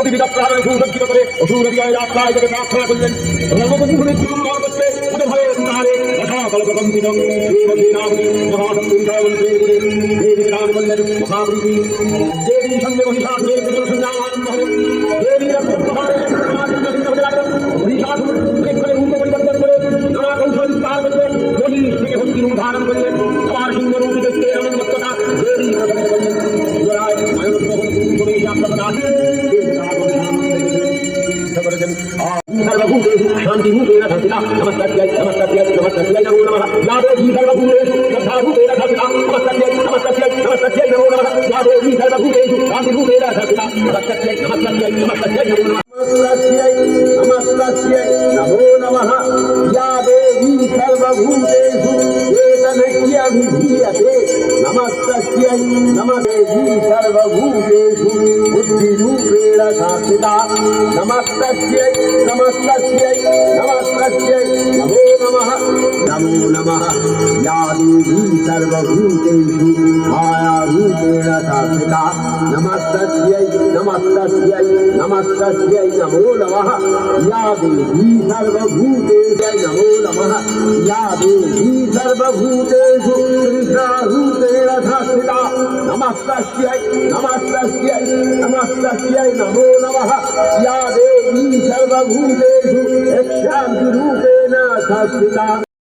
বিবিধ প্রাণে সুসজ্জিত করে অসুরদিয়ায় রাস্তায় থেকে প্রার্থনা করলেন। রণবন্ধুরে জীবন দান করতে উদভয়ে তারে রসাকল্পকম্পিত দেবী রাম বললেন মহাবৃতি দেবীর সঙ্গে মহিষাসুরের পুজোর সংগ্রাম আরম্ভ হল। দেবীরা মহিষাসুর অনেকক্ষণে রূপ পরিবর্তন করে নানা কৌশল বিস্তার করতে মহিষ থেকে হস্তির রূপ ধারণ করলেন। সবার সিংহ রূপী দেখতে আনন্দতা দেবী প্রথমে করলেন জোড়ায় মায়নোত্তম করে আপনার सर्वभूतेषु शान्तिभूतेन संस्थिता नमस्तस्यै नमस्तस्यै नमस्तस्यै नमो नमः या देवी सर्वभूतेषु श्रद्धाभूतेन संस्थिता नमस्तस्यै नमस्तस्यै नमस्तस्यै नमो नमः या देवी सर्वभूतेषु शान्तिभूतेन संस्थिता नमस्तस्यै नमस्तस्यै नमस्तस्यै नमो नमः नमस्तस्यै नमस्तस्यै नमो नमः या देवी सर्वभूतेषु एतनक्यभिधीयते नमस्तस्यै नमस्तेवी सर्वभूतेषु बुद्धिरूपेण संस्थिता नमस्तस्यै नमस्तस्यै नमस्तस्यै नमो नमः या देवी सर्वभूतेषु मायारूपेण संस्थिता नमस्तस्यै नमस्तस्यै नमस्तस्यै नमो नमः या देवी सर्वभूतेषु नमो नमः या देवी सर्वभूतेषु कृष्णारूपेण संस्थिता नमस्तस्यै नमस्तस्यै नमस्तस्यै नमो नमः या देवी सर्वभूतेषु शान्तिरूपेण संस्थिता